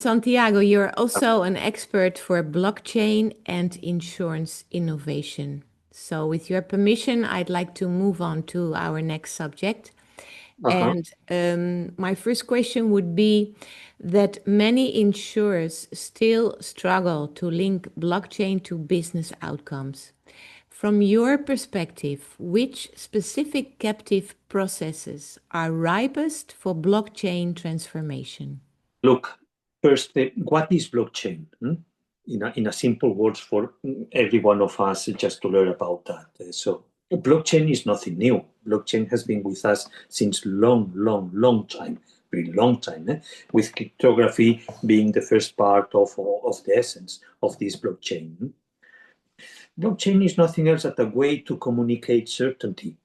Santiago, you're also an expert for blockchain and insurance innovation. So, with your permission, I'd like to move on to our next subject. Uh-huh. And my first question would be that many insurers still struggle to link blockchain to business outcomes. From your perspective, which specific captive processes are ripest for blockchain transformation? Look, first, what is blockchain? In a simple words for every one of us, just to learn about that. So, blockchain is nothing new. Blockchain has been with us since long time, very long time. With cryptography being the first part of the essence of this blockchain. Blockchain is nothing else than a way to communicate certainty.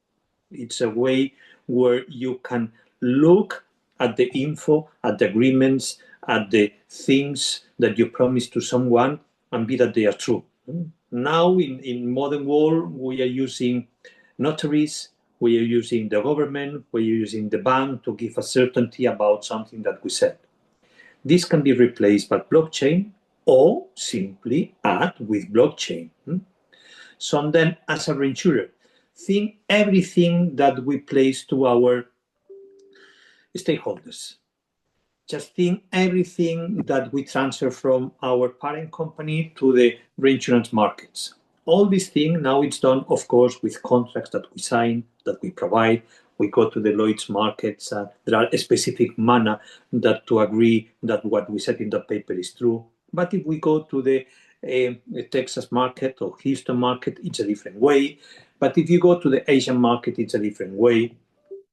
It's a way where you can look at the info, at the agreements, at the things that you promise to someone and be that they are true. Now, in modern world, we are using notaries, we are using the government, we are using the bank to give a certainty about something that we said. This can be replaced by blockchain or simply add with blockchain. So then, as a reinsurer, think everything that we place to our stakeholders. Just think everything that we transfer from our parent company to the reinsurance markets. All these things now it's done, of course, with contracts that we sign, that we provide. We go to the Lloyd's markets. There are a specific manner that to agree that what we said in the paper is true. But if we go to the Texas market or Houston market, it's a different way. But if you go to the Asian market, it's a different way.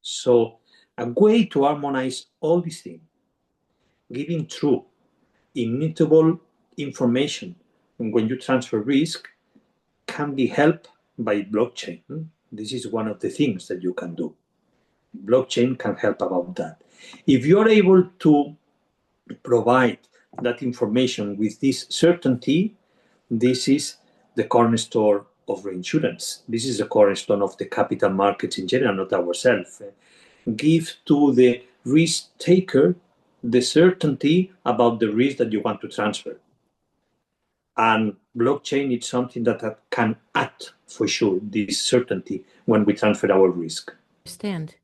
So a way to harmonize all these things, giving true, immutable information when you transfer risk can be helped by blockchain. This is one of the things that you can do. Blockchain can help about that. If you're able to provide that information with this certainty, this is the cornerstone of reinsurance. This is the cornerstone of the capital markets in general, not ourselves. Give to the risk taker the certainty about the risk that you want to transfer. And blockchain is something that can add for sure this certainty when we transfer our risk. Understand.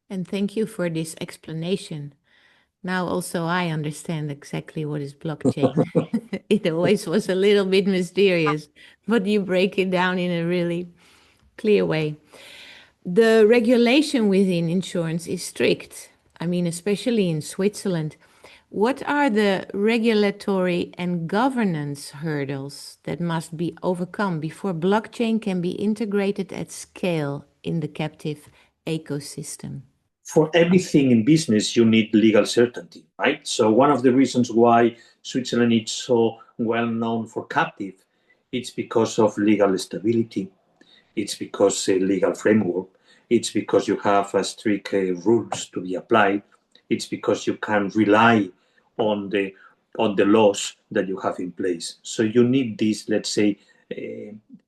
And thank you for this explanation. Now also I understand exactly what is blockchain. It always was a little bit mysterious, but you break it down in a really clear way. The regulation within insurance is strict. I mean, especially in Switzerland. What are the regulatory and governance hurdles that must be overcome before blockchain can be integrated at scale in the captive ecosystem? For everything in business, you need legal certainty, right? So one of the reasons why Switzerland is so well known for captive, it's because of legal stability. It's because a legal framework. It's because you have strict rules to be applied. It's because you can rely on the laws that you have in place. So you need this, let's say,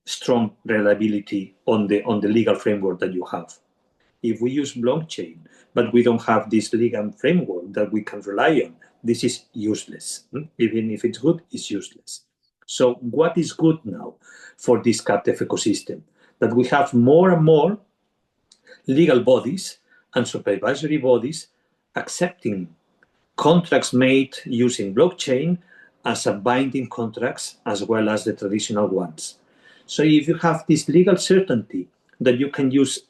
strong reliability on the legal framework that you have. If we use blockchain, but we don't have this legal framework that we can rely on, this is useless. Even if it's good, it's useless. So what is good now for this captive ecosystem? That we have more and more legal bodies and supervisory bodies accepting contracts made using blockchain as a binding contracts as well as the traditional ones. So if you have this legal certainty that you can use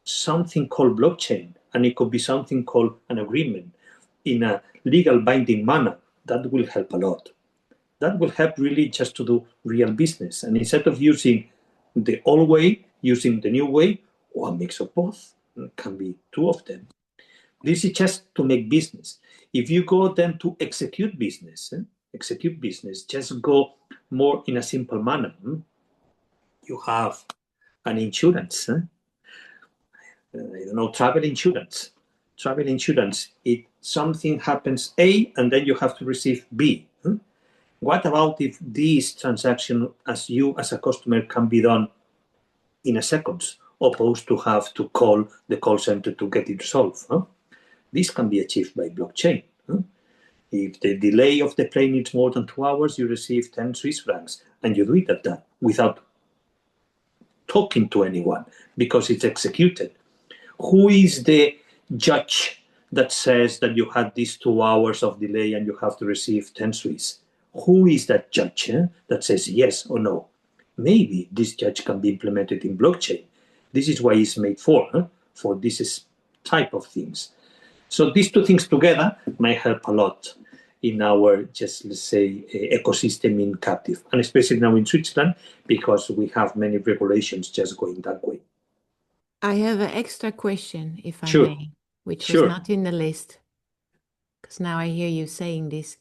something called blockchain, and it could be something called an agreement in a legal binding manner, that will help a lot. That will help really just to do real business. And instead of using the old way, using the new way, or a mix of both, it can be two of them. This is just to make business. If you go then to execute business, just go more in a simple manner. You have an insurance. I don't know, travel insurance. Travel insurance, if something happens A and then you have to receive B. What about if this transaction as you as a customer can be done in a seconds, opposed to have to call the call center to get it solved? This can be achieved by blockchain. If the delay of the plane is more than 2 hours, you receive 10 Swiss francs, and you do it at that without talking to anyone because it's executed. Who is the judge that says that you had these 2 hours of delay and you have to receive 10 Swiss? Who is that judge that says yes or no? Maybe this judge can be implemented in blockchain. This is why it's made for this type of things. So these two things together may help a lot in our, just let's say, ecosystem in captive, and especially now in Switzerland, because we have many regulations just going that way. I have an extra question, if I Sure. may, which was Sure. not in the list, because now I hear you saying this.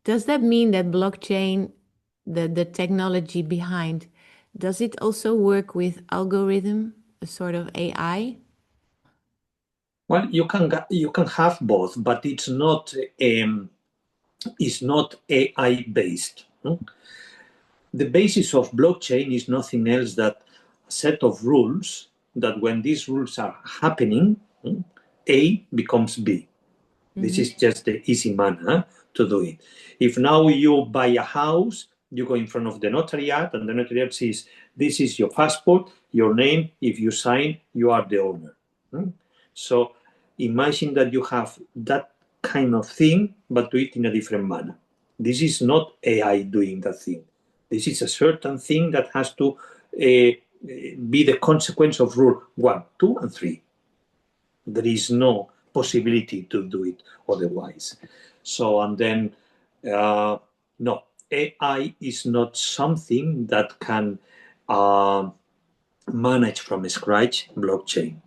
Does that mean that blockchain, the technology behind, does it also work with algorithm, a sort of AI? Well, you can have both, but it's not AI based. The basis of blockchain is nothing else that a set of rules that when these rules are happening, A becomes B. This is just the easy manner to do it. If now you buy a house, you go in front of the notariat, and the notariat says, this is your passport, your name. If you sign, you are the owner. So imagine that you have that kind of thing, but do it in a different manner. This is not AI doing that thing. This is a certain thing that has to be the consequence of rule 1, 2, and 3. There is no possibility to do it otherwise. So, and then, no, AI is not something that can manage from scratch blockchain.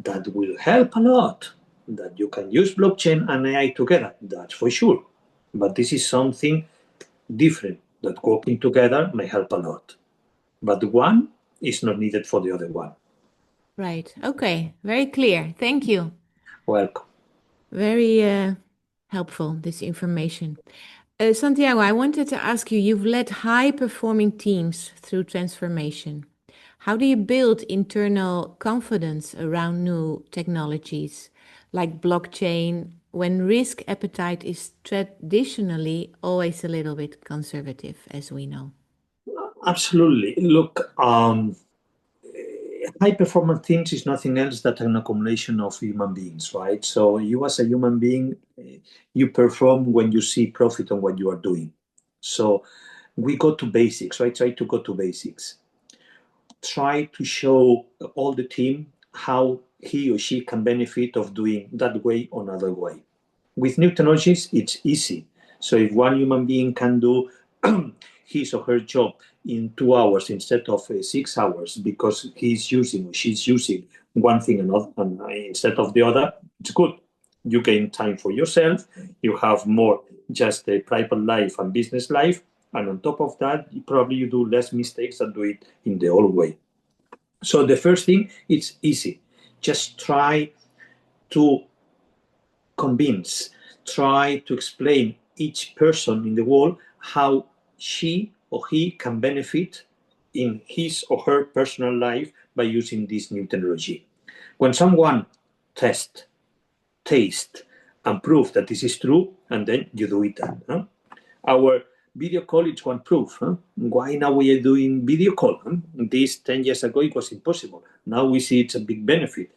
That will help a lot, that you can use blockchain and AI together, that's for sure. But this is something different, that working together may help a lot. But one is not needed for the other one. Right. Okay. Very clear. Thank you. Welcome. Very helpful, this information. Santiago, I wanted to ask you, you've led high-performing teams through transformation. How do you build internal confidence around new technologies like blockchain when risk appetite is traditionally always a little bit conservative, as we know? Absolutely. Look, high performance teams is nothing else than an accumulation of human beings, right? So you as a human being, you perform when you see profit on what you are doing. So we go to basics, right? Try to go to basics. Try to show all the team how he or she can benefit of doing that way or another way. With new technologies, it's easy. So if one human being can do his or her job in 2 hours instead of 6 hours because he's using or she's using one thing and instead of the other, it's good. You gain time for yourself. You have more just a private life and business life. And on top of that, probably you do less mistakes than do it in the old way. So the first thing, it's easy. Just try to convince, try to explain each person in the world how she or he can benefit in his or her personal life by using this new technology. When someone tests, taste, and prove that this is true, and then you do it. Our video call is one proof. Why now we are doing video call? This 10 years ago, it was impossible. Now we see it's a big benefit.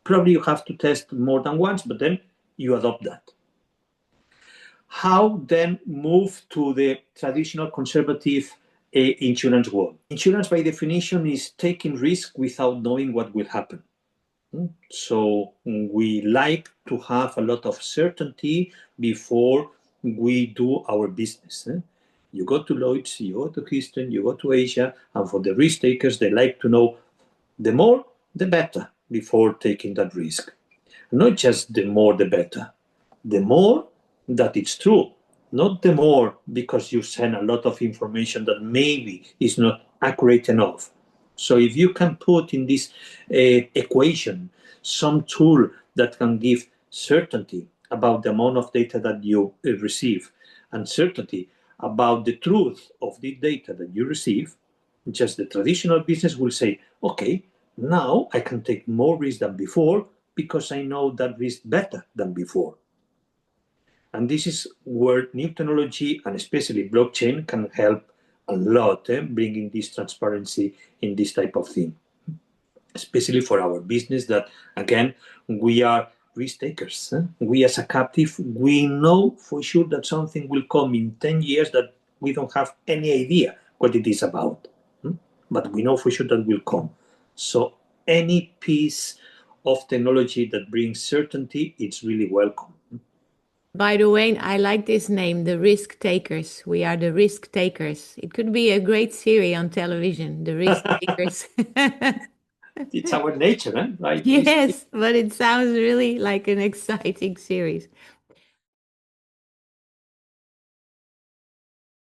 Probably you have to test more than once, but then you adopt that. How then move to the traditional conservative insurance world? Insurance, by definition, is taking risk without knowing what will happen. So we like to have a lot of certainty before we do our business. You go to Lloyd's, you go to Houston, you go to Asia, and for the risk takers, they like to know the more, the better before taking that risk. Not just the more, the better. The more that it's true, not the more because you send a lot of information that maybe is not accurate enough. So if you can put in this equation some tool that can give certainty about the amount of data that you receive and certainty about the truth of the data that you receive, just the traditional business will say, okay, now I can take more risk than before because I know that risk better than before. And this is where new technology and especially blockchain can help a lot, bringing this transparency in this type of thing, especially for our business that, again, we are risk takers. We as a captive, we know for sure that something will come in 10 years that we don't have any idea what it is about. But we know for sure that will come. So any piece of technology that brings certainty, it's really welcome. By the way, I like this name, the Risk Takers. We are the Risk Takers. It could be a great series on television, the Risk Takers. It's our nature, right? Yes, but it sounds really like an exciting series.